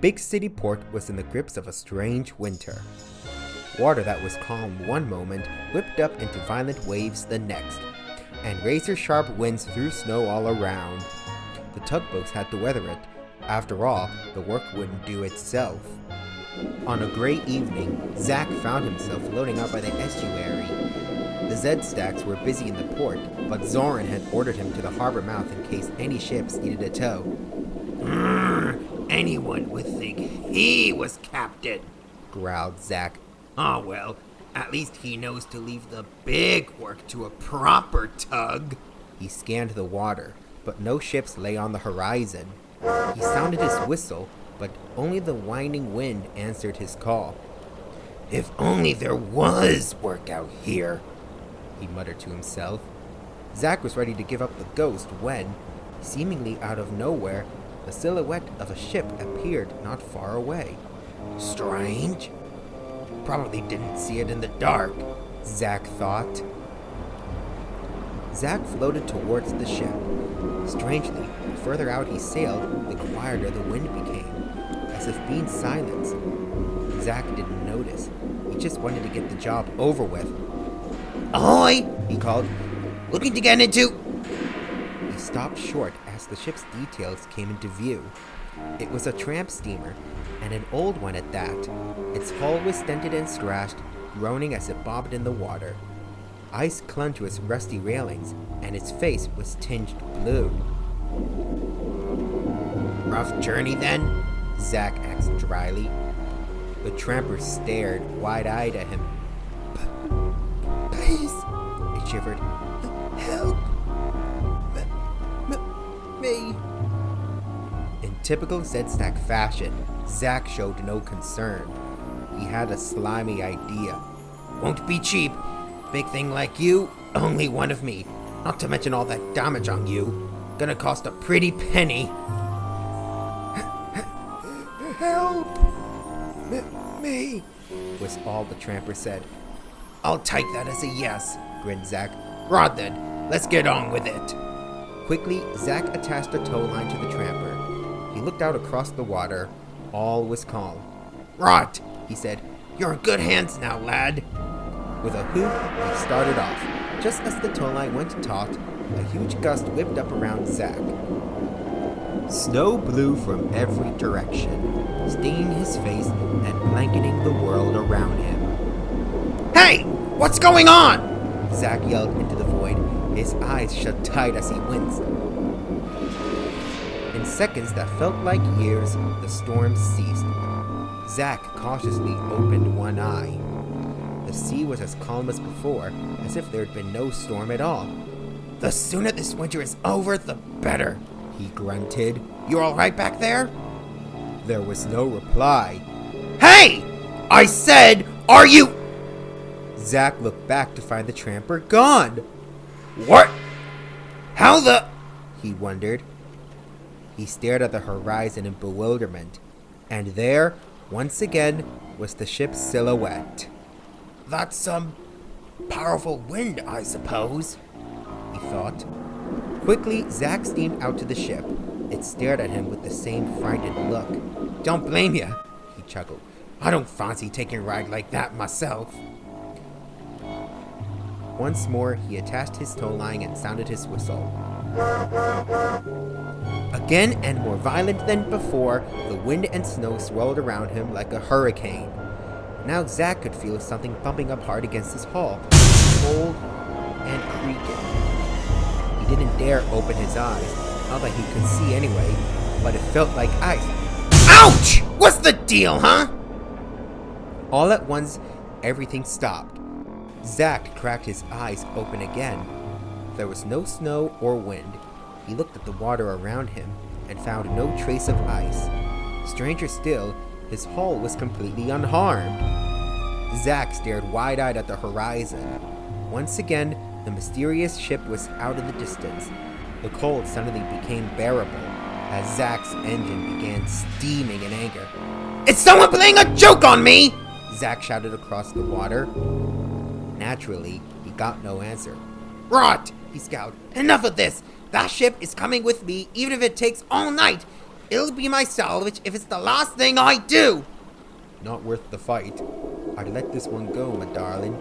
Bigg City Port was in the grips of a strange winter. Water that was calm one moment whipped up into violent waves the next, and razor-sharp winds threw snow all around. The tugboats had to weather it. After all, the work wouldn't do itself. On a gray evening, Zack found himself floating out by the estuary. The Z-stacks were busy in the port, but Zorran had ordered him to the harbor mouth in case any ships needed a tow. Anyone would think he was captain, growled Zack. Oh well, at least he knows to leave the big work to a proper tug. He scanned the water, but no ships lay on the horizon. He sounded his whistle, but only the whining wind answered his call. If only there was work out here, he muttered to himself. Zack was ready to give up the ghost when, seemingly out of nowhere, the silhouette of a ship appeared not far away. Strange. Probably didn't see it in the dark, Zack thought. Zack floated towards the ship. Strangely, the further out he sailed, the quieter the wind became, as if being silenced. Zack didn't notice. He just wanted to get the job over with. Ahoy! He called. Looking to get into... He stopped short as the ship's details came into view. It was a tramp steamer, and an old one at that. Its hull was dented and scratched, groaning as it bobbed in the water. Ice clung to its rusty railings, and its face was tinged blue. Rough journey then? Zack asked dryly. The tramper stared wide-eyed at him. Please, it shivered. Help me. In typical Z-Stack fashion, Zack showed no concern. He had a slimy idea. Won't be cheap. Big thing like you, only one of me. Not to mention all that damage on you. Gonna cost a pretty penny. Help me, was all the tramper said. I'll take that as a yes, grinned Zack. Rod then, let's get on with it. Quickly, Zack attached a tow line to the tramper. He looked out across the water. All was calm. Rod, he said, you're in good hands now, lad. With a hoot, he started off. Just as the tow line went taut, a huge gust whipped up around Zack. Snow blew from every direction, stinging his face and blanketing the world around him. Hey! What's going on? Zack yelled into the void, his eyes shut tight as he winced. In seconds that felt like years, the storm ceased. Zack cautiously opened one eye. The sea was as calm as before, as if there had been no storm at all. The sooner this winter is over, the better, he grunted. You all right back there? There was no reply. Hey! I said, are you... Zack looked back to find the tramper gone. What? How the... he wondered. He stared at the horizon in bewilderment, and there, once again, was the ship's silhouette. That's some powerful wind, I suppose, he thought. Quickly, Zack steamed out to the ship. It stared at him with the same frightened look. Don't blame ya, he chuckled. I don't fancy taking a ride like that myself. Once more, he attached his tow line and sounded his whistle. Again, and more violent than before, the wind and snow swirled around him like a hurricane. Now Zack could feel something bumping up hard against his hull, cold and creaking. He didn't dare open his eyes, not that he could see anyway, but it felt like ice. Ouch! What's the deal, huh? All at once, everything stopped. Zack cracked his eyes open again. There was no snow or wind. He looked at the water around him and found no trace of ice. Stranger still, his hull was completely unharmed. Zack stared wide-eyed at the horizon. Once again, the mysterious ship was out in the distance. The cold suddenly became bearable as Zack's engine began steaming in anger. It's someone playing a joke on me! Zack shouted across the water. Naturally, he got no answer. Rot! He scowled. Enough of this! That ship is coming with me, even if it takes all night. it'll be my salvage if it's the last thing I do. Not worth the fight. I'd let this one go, my darling.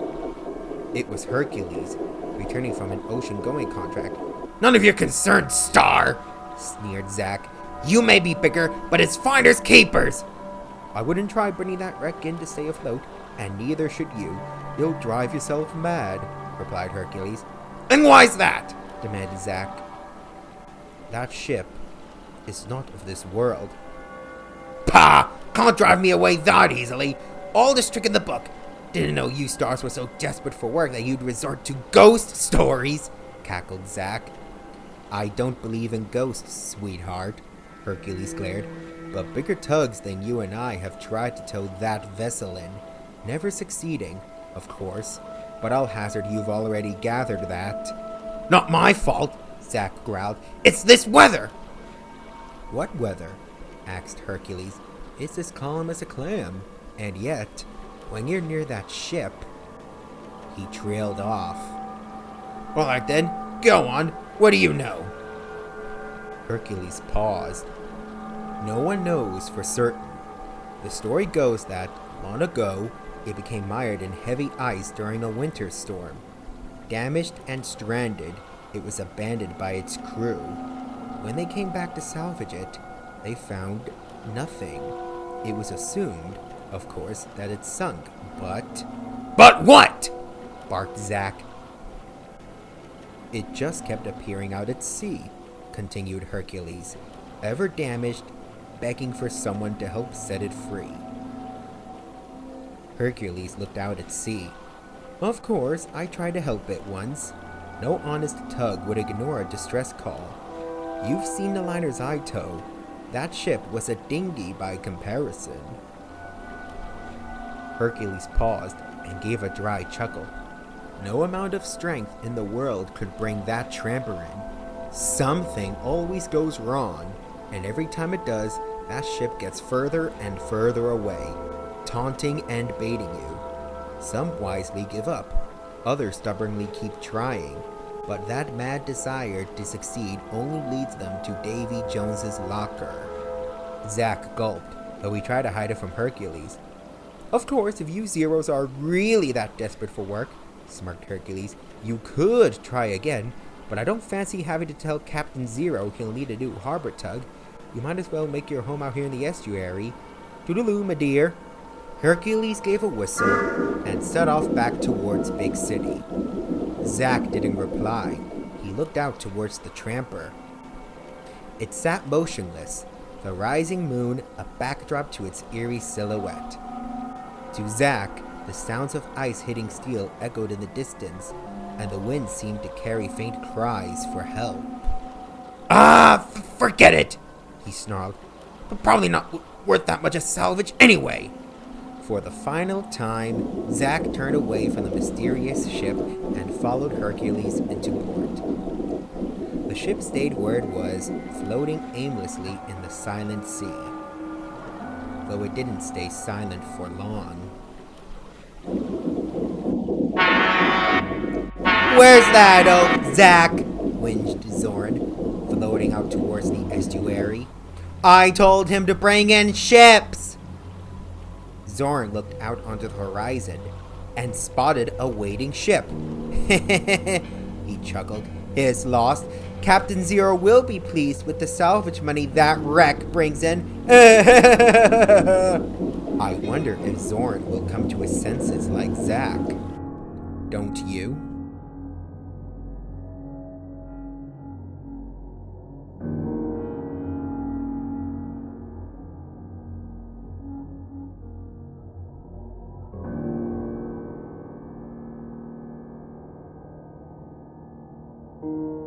It was Hercules, returning from an ocean-going contract. None of your concern, Star, sneered Zack. You may be bigger, but it's finders keepers. I wouldn't try bringing that wreck in to stay afloat, and neither should you. You'll drive yourself mad, replied Hercules. And why's that? Demanded Zack. That ship is not of this world. Pah! Can't drive me away that easily. Oldest trick in the book. Didn't know you stars were so desperate for work that you'd resort to ghost stories, cackled Zack. I don't believe in ghosts, sweetheart, Hercules glared. But bigger tugs than you and I have tried to tow that vessel in. Never succeeding, of course, but I'll hazard you've already gathered that. Not my fault, Zack growled. It's this weather. What weather? Asked Hercules. It's as calm as a clam, and yet, when you're near that ship... He trailed off. All right then, go on. What do you know? Hercules paused. No one knows for certain. The story goes that, long ago, it became mired in heavy ice during a winter storm. Damaged and stranded, it was abandoned by its crew. When they came back to salvage it, they found nothing. It was assumed, of course, that it sunk, but... But what? Barked Zack. It just kept appearing out at sea, continued Hercules, ever damaged, begging for someone to help set it free. Hercules looked out at sea. Of course, I tried to help it once. No honest tug would ignore a distress call. You've seen the liners I tow. That ship was a dinghy by comparison. Hercules paused and gave a dry chuckle. No amount of strength in the world could bring that tramper in. Something always goes wrong, and every time it does, that ship gets further and further away, taunting and baiting you. Some wisely give up, others stubbornly keep trying, but that mad desire to succeed only leads them to Davy Jones's locker. Zack gulped, though he tried to hide it from Hercules. Of course, if you Zeros are really that desperate for work, smirked Hercules, you could try again, but I don't fancy having to tell Captain Zero he'll need a new harbor tug. You might as well make your home out here in the estuary. Toodaloo, my dear. Hercules gave a whistle and set off back towards Bigg City. Zack didn't reply. He looked out towards the tramper. It sat motionless, the rising moon a backdrop to its eerie silhouette. To Zack, the sounds of ice hitting steel echoed in the distance, and the wind seemed to carry faint cries for help. Forget it, he snarled. But probably not worth that much a salvage anyway. For the final time, Zack turned away from the mysterious ship and followed Hercules into port. The ship stayed where it was, floating aimlessly in the silent sea. Though it didn't stay silent for long. Where's that old Zack? Whinged Zorran, floating out towards the estuary. I told him to bring in ships! Zorran looked out onto the horizon and spotted a waiting ship. He chuckled. It's lost. Captain Zero will be pleased with the salvage money that wreck brings in. I wonder if Zorran will come to his senses like Zack. Don't you? Thank you.